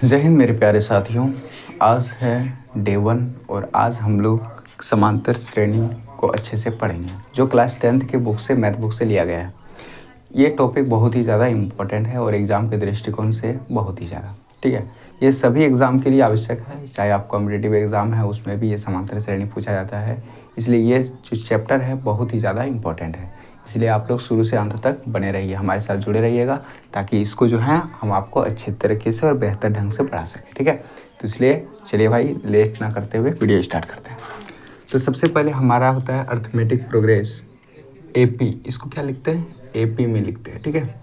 जय हिंद मेरे प्यारे साथियों। आज है डे 1 और आज हम लोग समांतर श्रेणी को अच्छे से पढ़ेंगे जो क्लास 10th के बुक से मैथ बुक से लिया गया है। ये टॉपिक बहुत ही ज़्यादा इम्पोर्टेंट है और एग्ज़ाम के दृष्टिकोण से बहुत ही ज़्यादा ठीक है। ये सभी एग्ज़ाम के लिए आवश्यक है, चाहे आप कॉम्पिटिटिव एग्ज़ाम है उसमें भी ये समांतर श्रेणी पूछा जाता है। इसलिए ये जो चैप्टर है बहुत ही ज़्यादा इम्पोर्टेंट है। इसलिए आप लोग शुरू से अंत तक बने रहिए, हमारे साथ जुड़े रहिएगा ताकि इसको जो है हम आपको अच्छे तरीके से और बेहतर ढंग से पढ़ा सकें। ठीक है, तो इसलिए चलिए भाई लेट ना करते हुए वीडियो स्टार्ट करते हैं। तो सबसे पहले हमारा होता है अर्थमेटिक प्रोग्रेस एपी। इसको क्या लिखते हैं? एपी में लिखते हैं। ठीक है,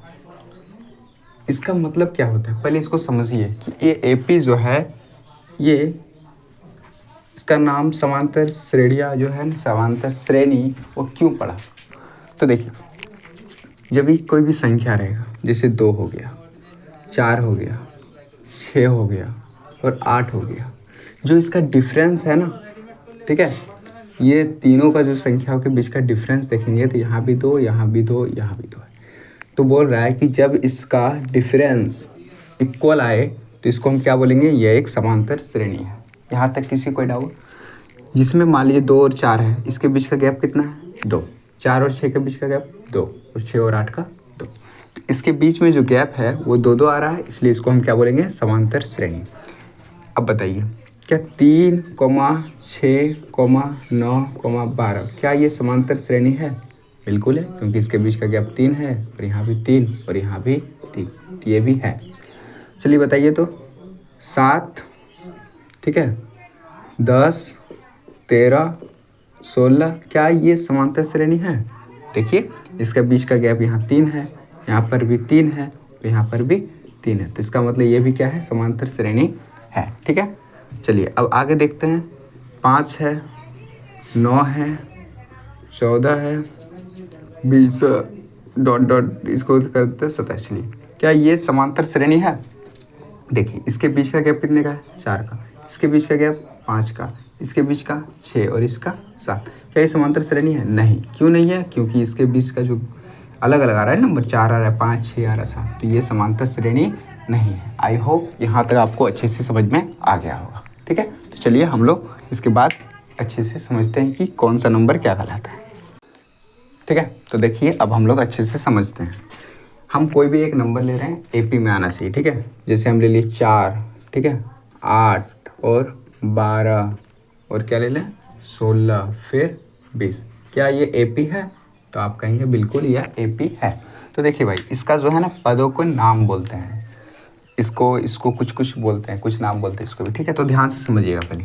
इसका मतलब क्या होता है पहले इसको समझिए कि ये एपी जो है ये इसका नाम समांतर श्रेणियाँ जो है समांतर श्रेणी वो क्यों पढ़ा। तो देखिए, जब भी कोई भी संख्या रहेगा जैसे 2 हो गया, 4 हो गया, 6 हो गया और 8 हो गया, जो इसका डिफरेंस है ना, ठीक है, ये तीनों का जो संख्याओं के बीच का डिफरेंस देखेंगे तो यहाँ भी 2, यहाँ भी 2, यहाँ भी 2 है। तो बोल रहा है कि जब इसका डिफरेंस इक्वल आए तो इसको हम क्या बोलेंगे? ये एक समांतर श्रेणी है। यहाँ तक किसी कोई डाउट? जिसमें मान लीजिए 2 और 4 है, इसके बीच का गैप कितना है? 2। 4 और 6 के बीच का गैप 2 और 6 और 8 का 2। इसके बीच में जो गैप है वो 2 आ रहा है, इसलिए इसको हम क्या बोलेंगे? समांतर श्रेणी। अब बताइए क्या 3, 6, 9, 12 क्या ये समांतर श्रेणी है? बिल्कुल है, क्योंकि इसके बीच का गैप 3 है और यहाँ भी 3 और यहाँ भी 3, ये भी है। चलिए बताइए तो 7, ठीक है, 10, 13, 16 क्या ये समांतर श्रेणी है? देखिए इसका बीच का गैप यहाँ 3 है, यहाँ पर भी 3 है और यहाँ पर भी 3 है, तो इसका मतलब ये भी क्या है? समांतर श्रेणी है। ठीक है, चलिए अब आगे देखते हैं। 5 है, 9 है, 14 है, 20 डॉट डॉट इसको करते हैं 27। चलिए क्या ये समांतर श्रेणी है? देखिए इसके बीच का गैप कितने का है? 4 का, इसके बीच का गैप 5 का, इसके बीच का 6 और इसका 7। क्या ये समांतर श्रेणी है? नहीं। क्यों नहीं है? क्योंकि इसके बीच का जो अलग अलग आ रहा है नंबर, 4 आ रहा है, 5, 6 आ रहा है, 7, तो ये समांतर श्रेणी नहीं है। आई होप यहाँ तक आपको अच्छे से समझ में आ गया होगा। ठीक है, तो चलिए हम लोग इसके बाद अच्छे से समझते हैं कि कौन सा नंबर क्या कहलाता है। ठीक है, तो देखिए अब हम लोग अच्छे से समझते हैं। हम कोई भी एक नंबर ले रहे हैं, एपी में आना चाहिए। ठीक है, जैसे हम ले लिए 4, ठीक है, 8 और 12 और क्या ले लें? 16 फिर 20। क्या ये एपी है? तो आप कहेंगे बिल्कुल यह एपी है। तो देखिए भाई, इसका जो है ना पदों को नाम बोलते हैं, इसको कुछ कुछ बोलते हैं, कुछ नाम बोलते हैं इसको भी। ठीक है, तो ध्यान से समझिएगा। पहले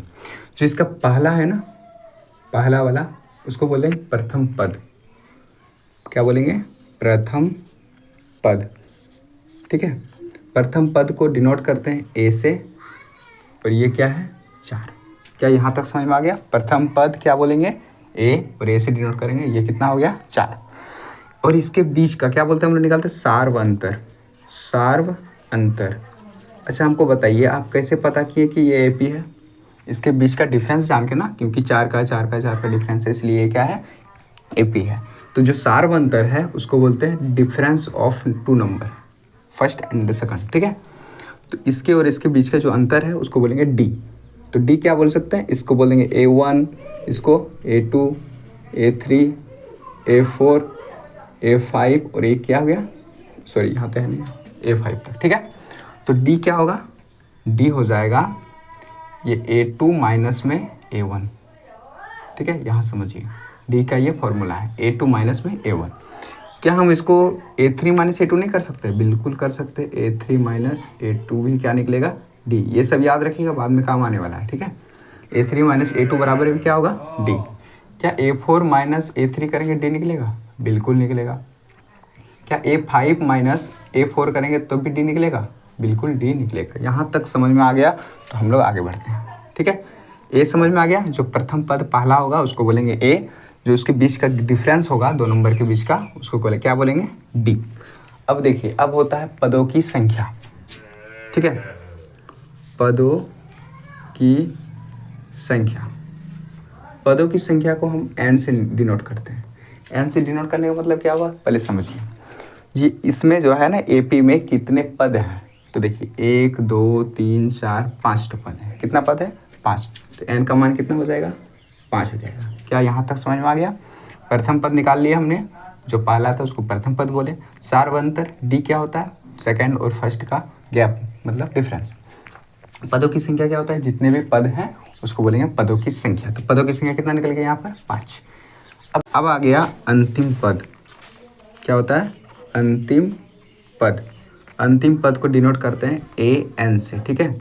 जो इसका पहला है ना, पहला वाला, उसको बोलेंगे प्रथम पद। क्या बोलेंगे? प्रथम पद। ठीक है, प्रथम पद को डिनोट करते हैं ए से, और ये क्या है? 4। क्या यहाँ तक समझ में आ गया? प्रथम पद क्या बोलेंगे? ए, और ए से डिनोट करेंगे, ये कितना हो गया? 4। और इसके बीच का क्या बोलते हैं हम लोग? निकालते हैं सार्व अंतर। सार्व अंतर। अच्छा हमको बताइए, आप कैसे पता किए कि ये एपी है? इसके बीच का डिफरेंस जान के ना, क्योंकि 4 का डिफरेंस है, इसलिए ये क्या है? एपी है। तो जो सार्व अंतर है उसको बोलते हैं difference of 2 number, first and second. ठीक है, तो इसके और इसके बीच का जो अंतर है उसको बोलेंगे डी। तो डी क्या बोल सकते हैं? इसको बोलेंगे A1, इसको A2, A3, A4, A5 और एक क्या हो गया? सॉरी यहाँ तो है नहीं, A5 तक। ठीक है, तो डी क्या होगा? डी हो जाएगा ये A2 माइनस में A1। ठीक है, यहाँ समझिए डी का ये फॉर्मूला है, A2 माइनस में A1। क्या हम इसको A3 माइनस A2 नहीं कर सकते? बिल्कुल कर सकते। A3 माइनस A2 भी क्या निकलेगा? डी। ये सब याद रखिएगा, बाद में काम आने वाला है। ठीक है, A3 माइनस A2 बराबर भी क्या होगा? डी। क्या A4 माइनस A3 करेंगे डी निकलेगा? बिल्कुल निकलेगा। क्या A5 माइनस A4 करेंगे तो भी डी निकलेगा? बिल्कुल डी निकलेगा। यहाँ तक समझ में आ गया तो हम लोग आगे बढ़ते हैं। ठीक है, ए समझ में आ गया। जो प्रथम पद पहला होगा उसको बोलेंगे ए, जो उसके बीच का डिफरेंस होगा 2 नंबर के बीच का उसको क्या बोलेंगे? डी। अब देखिए, अब होता है पदों की संख्या। ठीक है, पदों की संख्या। पदों की संख्या को हम एन से डिनोट करते हैं। एन से डिनोट करने का मतलब क्या हुआ? पहले समझिए, ये इसमें जो है ना एपी में कितने पद हैं, तो देखिए 1 2 3 4 5 तो पद है। कितना पद है? 5। तो n का मान कितना हो जाएगा? 5 हो जाएगा। क्या यहाँ तक समझ में आ गया? प्रथम पद निकाल लिया हमने, जो पहला था उसको प्रथम पद बोले। सार्वंतर डी क्या होता है? सेकंड और फर्स्ट का गैप, मतलब डिफरेंस। पदों की संख्या क्या होता है? जितने भी पद हैं उसको बोलेंगे पदों की संख्या। तो पदों की संख्या कितना निकल गया यहाँ पर? 5। अब आ गया अंतिम पद। क्या होता है? अंतिम पद। अंतिम पद को डिनोट करते हैं an से, ठीक है।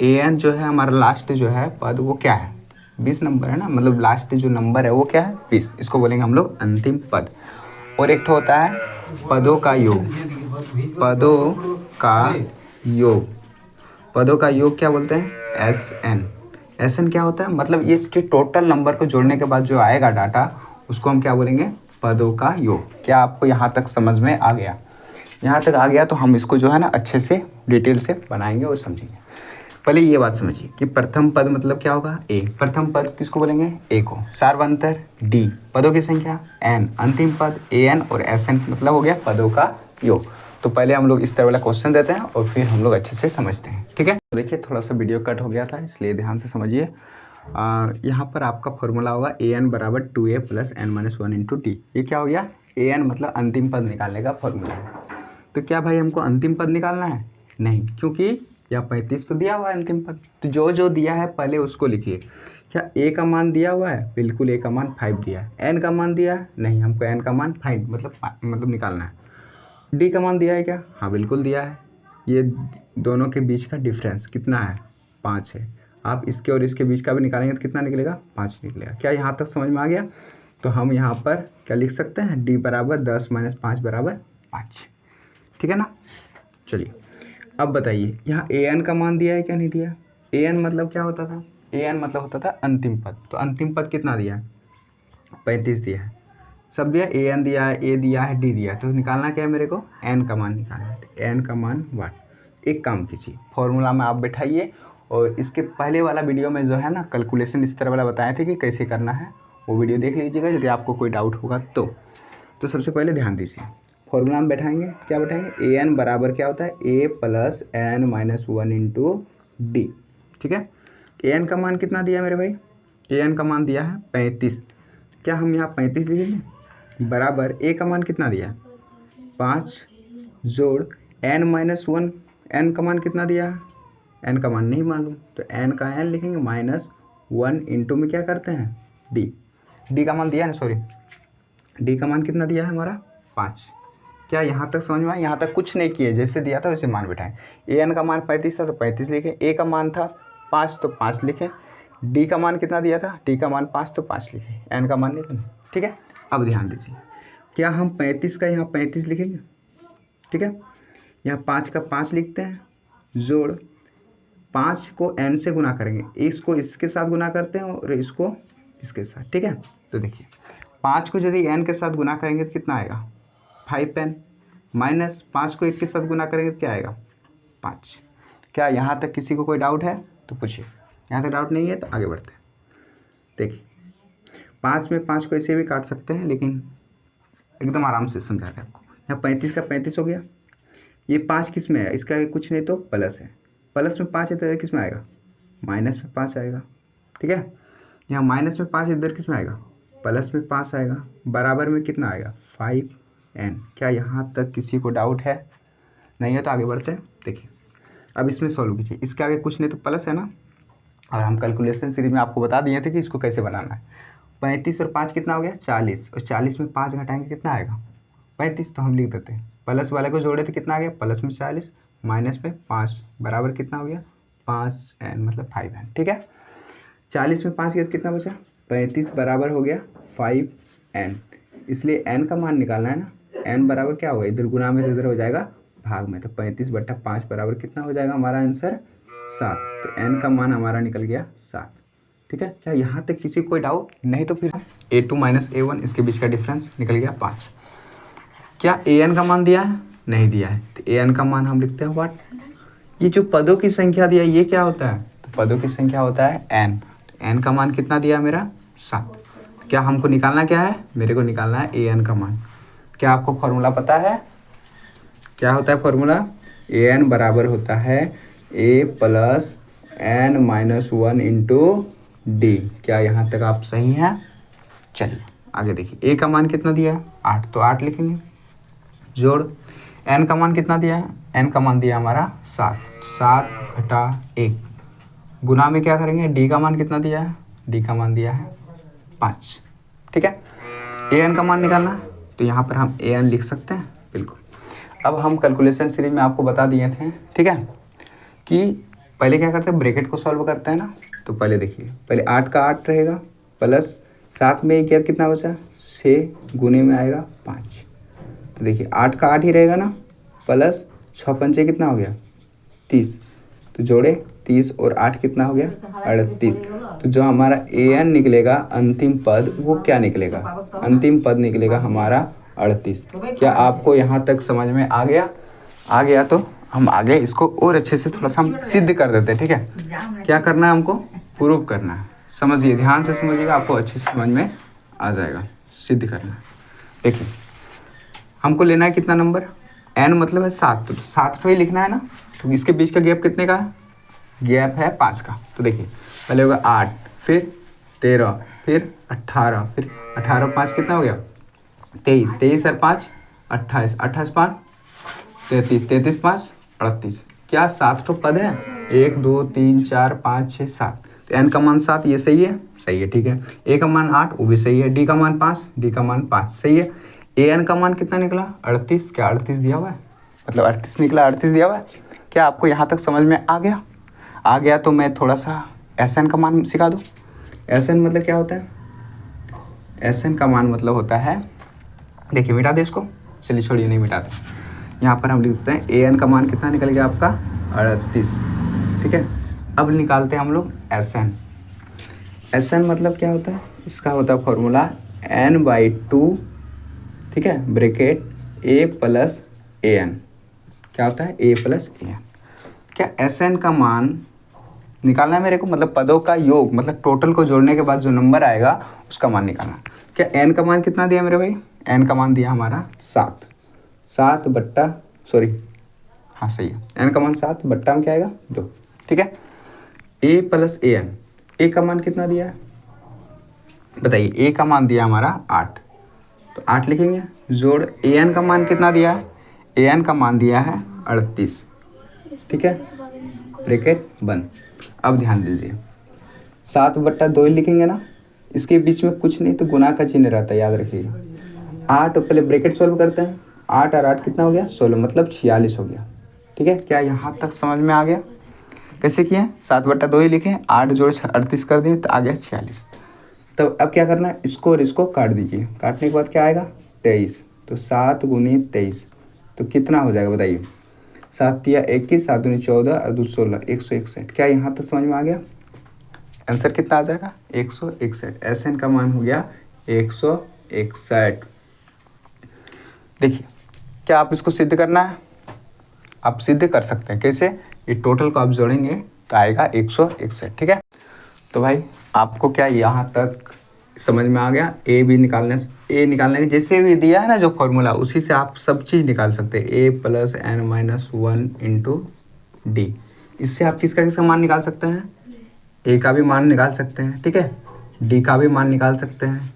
an जो है हमारा लास्ट जो है पद, वो क्या है? 20 नंबर है ना, मतलब लास्ट जो नंबर है वो क्या है? 20। इसको बोलेंगे हम लोग अंतिम पद। और एक होता है पदों का योग। पदों का योग, पदों का योग क्या बोलते हैं? SN। SN क्या होता है? मतलब ये जो टोटल नंबर को जोड़ने के बाद जो आएगा डाटा, उसको हम क्या बोलेंगे? पदों का योग। क्या आपको यहाँ तक समझ में आ गया? यहाँ तक आ गया तो हम इसको जो है ना अच्छे से डिटेल से बनाएंगे और समझेंगे। पहले ये बात समझिए कि प्रथम पद मतलब क्या होगा? ए। प्रथम पद किसको बोलेंगे? ए को। सार्वंतर डी। पदों की संख्या n। अंतिम पद an और SN मतलब हो गया पदों का योग। तो पहले हम लोग इस तरह वाला क्वेश्चन देते हैं और फिर हम लोग अच्छे से समझते हैं, ठीक है। तो देखिए थोड़ा सा वीडियो कट हो गया था, इसलिए ध्यान से समझिए। यहाँ पर आपका फॉर्मूला होगा an बराबर 2a plus n-1 into T. ये क्या हो गया? an मतलब अंतिम पद निकालने का फॉर्मूला है। तो क्या भाई हमको अंतिम पद निकालना है? नहीं, क्योंकि यहाँ 35 तो दिया हुआ है अंतिम पद। तो जो जो दिया है पहले उसको लिखिए। क्या a का मान दिया हुआ है? बिल्कुल, a का मान 5 दिया है। n का मान दिया है? नहीं, हमको n का मान 5 मतलब निकालना है। डी का मान दिया है क्या? हाँ बिल्कुल दिया है। ये दोनों के बीच का डिफरेंस कितना है? 5 है। आप इसके और इसके बीच का भी निकालेंगे तो कितना निकलेगा? 5 निकलेगा। क्या यहाँ तक समझ में आ गया? तो हम यहाँ पर क्या लिख सकते हैं? डी बराबर 10 - 5 बराबर 5, ठीक है ना। चलिए अब बताइए, यहाँ an का मान दिया है क्या नहीं दिया? an मतलब क्या होता था? an मतलब होता था अंतिम पद। तो अंतिम पद कितना दिया है? 35 दिया है। सब दिया, an दिया है, a दिया है, d दिया है। तो निकालना क्या है मेरे को? n का मान निकालना है। n का मान वाट। एक काम कीजिए, फॉर्मूला में आप बैठाइए और इसके पहले वाला वीडियो में जो है ना कैलकुलेशन इस तरह वाला बताए थे कि कैसे करना है, वो वीडियो देख लीजिएगा यदि आपको कोई डाउट होगा तो सबसे पहले ध्यान दीजिए, फॉर्मूला में बैठाएंगे। क्या बैठाएंगे? an बराबर क्या होता है? a plus n-1 into D, ठीक है। an का मान कितना दिया मेरे भाई? an का मान दिया है 35। क्या हम यहाँ 35 लिखेंगे? बराबर a का मान कितना दिया है? 5 जोड़ n-1। n का मान कितना दिया है? n का मान नहीं मालूम, तो n का n लिखेंगे -1 इंटू में क्या करते हैं? d का मान दिया है ना, सॉरी, d का मान कितना दिया है हमारा? 5। क्या यहाँ तक समझ में आया? यहाँ तक कुछ नहीं किए, जैसे दिया था वैसे मान बैठाएं। an का मान 35 था तो 35 लिखे, a का मान था 5 तो 5 लिखे, d का मान कितना दिया था? d का मान 5 तो 5 लिखे, n का मान नहीं तो नहीं, ठीक है। अब ध्यान दीजिए, क्या हम 35 का यहाँ 35 लिखेंगे, ठीक है। यहाँ 5 का 5 लिखते हैं, जोड़ 5 को n से गुना करेंगे, इसको इसके साथ गुना करते हैं और इसको इसके साथ, ठीक है। तो देखिए 5 को यदि n के साथ गुना करेंगे तो कितना आएगा? 5n, माइनस 5 को 1 के साथ गुना करेंगे तो क्या आएगा? 5। क्या यहाँ तक किसी को कोई डाउट है तो पूछिए। यहाँ तक डाउट नहीं है तो आगे बढ़ते हैं। देखिए 5 में 5 को ऐसे भी काट सकते हैं, लेकिन एकदम आराम से समझा रहे आपको। यहाँ 35 का 35 हो गया। ये 5 किस में है? इसका कुछ नहीं तो प्लस है, प्लस में 5 है तो किस में आएगा? माइनस में 5 आएगा, ठीक है। यहाँ माइनस में 5 इधर किस में आएगा? प्लस में 5 आएगा, बराबर में कितना आएगा? 5n। क्या यहाँ तक किसी को डाउट है? नहीं है तो आगे बढ़ते हैं। देखिए अब इसमें सॉल्व कीजिए, इसके आगे कुछ नहीं तो प्लस है ना, और हम कैलकुलेशन सीरीज में आपको बता दिए थे कि इसको कैसे बनाना है। 35 और 5 कितना हो गया? 40, और 40 में 5 घटाएंगे कितना आएगा? 35। तो हम लिख देते हैं, प्लस वाले को जोड़े तो कितना आ गया? प्लस में 40 माइनस में 5 बराबर कितना हो गया? 5n मतलब 5n, ठीक है। 40 में 5 कितना बचा? 35 बराबर हो गया 5n। इसलिए n का मान निकालना है ना, n बराबर क्या होगा? इधर गुना में तो इधर हो जाएगा भाग में, तो 35/5 बराबर कितना हो जाएगा हमारा आंसर? 7। तो n का मान हमारा निकल गया 7, ठीक है। क्या यहाँ तक किसी कोई डाउट? नहीं तो फिर a2 - a1 इसके बीच का डिफरेंस निकल गया 5। क्या an का मान दिया है? नहीं दिया है, तो an का मान हम लिखते हैं व्हाट। ये जो पदों की संख्या दिया ये क्या होता है? तो पदों की संख्या होता है n। तो n का मान कितना दिया मेरा? 7। क्या हमको निकालना क्या है? मेरे को निकालना है an का मान। क्या आपको फॉर्मूला पता है? क्या होता है फॉर्मूला? ए एन बराबर होता है A plus N minus one into D. क्या यहाँ तक आप सही हैं? चलिए आगे देखिए, ए का मान कितना दिया है 8, तो 8 लिखेंगे। जोड़ एन का मान कितना दिया है, एन का मान दिया हमारा 7, 7 घटा 1 गुना में क्या करेंगे, डी का मान कितना दिया है, डी का मान दिया है 5। ठीक है, ए एन का मान निकालना, तो यहाँ पर हम ए एन लिख सकते हैं बिल्कुल। अब हम कैलकुलेशन सीरीज में आपको बता दिए थे, ठीक है, कि पहले क्या करते हैं, ब्रैकेट को सॉल्व करते हैं ना। तो पहले देखिए, पहले 8 का 8 रहेगा प्लस 7 में 1 कितना बचा, 6 गुने में आएगा 5। तो देखिए 8 का 8 ही रहेगा ना, प्लस 6 पंचे कितना हो गया 30, तो जोड़े 30 और 8 कितना हो गया 38। तो जो हमारा ए एन निकलेगा अंतिम पद, वो क्या निकलेगा, अंतिम पद निकलेगा हमारा 38। क्या आपको यहाँ तक समझ में आ गया? आ गया तो हम आगे इसको और अच्छे से थोड़ा सा हम सिद्ध कर देते हैं। ठीक है, क्या करना है हमको, प्रूव करना है। समझिए, ध्यान से समझिएगा, आपको अच्छे से समझ में आ जाएगा। सिद्ध करना है, देखिए हमको लेना है कितना नंबर, n मतलब है 7, तो 7 तो ही लिखना है ना। तो इसके बीच का गैप कितने का है, गैप है 5 का। तो देखिए पहले होगा 8, फिर 13, फिर 18, फिर 18 5 कितना हो गया 23, 23 और 5 28, 28 5 33, 33 5 38। क्या 7 तो पद है, 1 2 3 4 5 6 7। तो एन का मान 7, ये सही है, सही है, ठीक है। ए का मान 8, वो भी सही है। डी का मान 5, डी का मान 5, सही है। ए एन का मान कितना निकला 38, क्या 38 दिया हुआ है, मतलब 38 निकला, 38 दिया हुआ है। क्या आपको यहाँ तक समझ में आ गया? आ गया तो मैं थोड़ा सा एस एन का मान सिखा दूँ। एस एन मतलब क्या होता है, एस एन का मान मतलब होता है, देखिए मिटा दे इसको, चलिए छोड़िए नहीं मिटाते। यहाँ पर हम लिखते हैं ए एन का मान कितना निकल गया आपका 38। ठीक है, अब निकालते हैं हम लोग एस एन। एस एन मतलब क्या होता है, इसका होता है फॉर्मूला n/2, ठीक है, bracket a plus a n. क्या होता है, a प्लस ए एन। क्या एस एन का मान निकालना है मेरे को, मतलब पदों का योग, मतलब टोटल को जोड़ने के बाद जो नंबर आएगा उसका मान निकालना। क्या n का मान कितना दिया मेरे भाई, n का मान दिया हमारा 7, 7 बट्टा, सॉरी हाँ सही है, n का मान 7 बट्टा में क्या आएगा 2। ठीक है, a प्लस ए एन, ए का मान कितना दिया है बताइए, ए का मान दिया हमारा 8, तो 8 लिखेंगे। जोड़ ए एन का मान कितना दिया है, ए एन का मान दिया है 38। ठीक है, ब्रैकेट बंद। अब ध्यान दीजिए, 7 बट्टा 2 ही लिखेंगे ना, इसके बीच में कुछ नहीं तो गुना का चिन्ह रहता है, याद रखिएगा। 8 पहले ब्रैकेट सॉल्व करते हैं, 8 और 8 कितना हो गया 16, मतलब 46 हो गया। ठीक है, क्या यहाँ तक समझ में आ गया? कैसे किए, 7 बट्टा 2 ही लिखे, 8 जोड़ 38 कर दिए तो आ गया 46। तब अब क्या करना है, इसको और इसको काट दीजिए, काटने के बाद क्या आएगा 23, तो 7 गुनी 23 तो कितना हो जाएगा बताइए, 7 या 21, 7 दूनी 14 और 2 16, 161। क्या यहाँ तक समझ में आ गया? आंसर कितना आ जाएगा 161। एस एन का मान हो गया 161। देखिए, क्या आप इसको सिद्ध करना है, आप सिद्ध कर सकते हैं। कैसे, ये टोटल को आप जोड़ेंगे तो आएगा 161। ठीक है, तो भाई आपको क्या यहाँ तक समझ में आ गया? ए निकालने के जैसे भी दिया है ना जो फॉर्मूला, उसी से आप सब चीज़ निकाल सकते हैं। A plus N minus 1 into D, इससे आप किसका मान निकाल सकते हैं, ए का भी मान निकाल सकते हैं, ठीक है, डी का भी मान निकाल सकते हैं,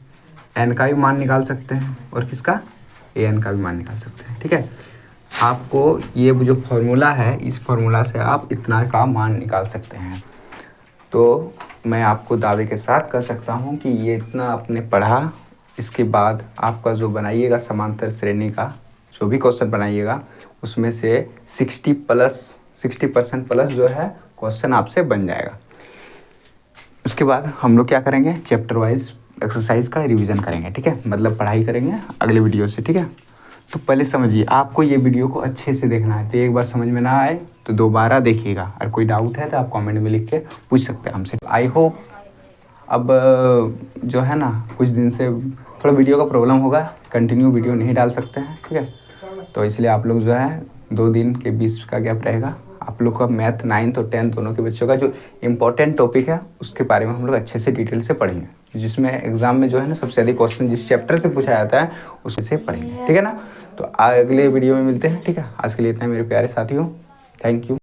एन का भी मान निकाल सकते हैं, और किसका, ए एन का भी मान निकाल सकते हैं। ठीक है, आपको ये जो फॉर्मूला है, इस फॉर्मूला से आप इतना का मान निकाल सकते हैं। तो मैं आपको दावे के साथ कह सकता हूँ कि ये इतना आपने पढ़ा, इसके बाद आपका जो बनाइएगा समांतर श्रेणी का जो भी क्वेश्चन बनाइएगा, उसमें से 60% प्लस जो है क्वेश्चन आपसे बन जाएगा। उसके बाद हम लोग क्या करेंगे, चैप्टर वाइज एक्सरसाइज का रिवीजन करेंगे। ठीक है, मतलब पढ़ाई करेंगे अगले वीडियो से। ठीक है, तो पहले समझिए, आपको ये वीडियो को अच्छे से देखना है। तो एक बार समझ में ना आए तो दोबारा देखिएगा, और कोई डाउट है तो आप कमेंट में लिख के पूछ सकते हैं हमसे। आई होप अब जो है ना, कुछ दिन से थोड़ा वीडियो का प्रॉब्लम होगा, कंटिन्यू वीडियो नहीं डाल सकते हैं। ठीक है, तो इसलिए आप लोग जो है 2 दिन के बीच का गैप रहेगा। आप लोग का मैथ 9th और 10th दोनों के बच्चों का जो इम्पोर्टेंट टॉपिक है उसके बारे में हम लोग अच्छे से डिटेल से पढ़ेंगे। जिसमें एग्जाम में जो है ना सबसे अधिक क्वेश्चन जिस चैप्टर से पूछा जाता है उससे पढ़ेंगे, ठीक है ना। तो अगले वीडियो में मिलते हैं, ठीक है। आज के लिए इतना मेरे प्यारे साथियों, थैंक यू।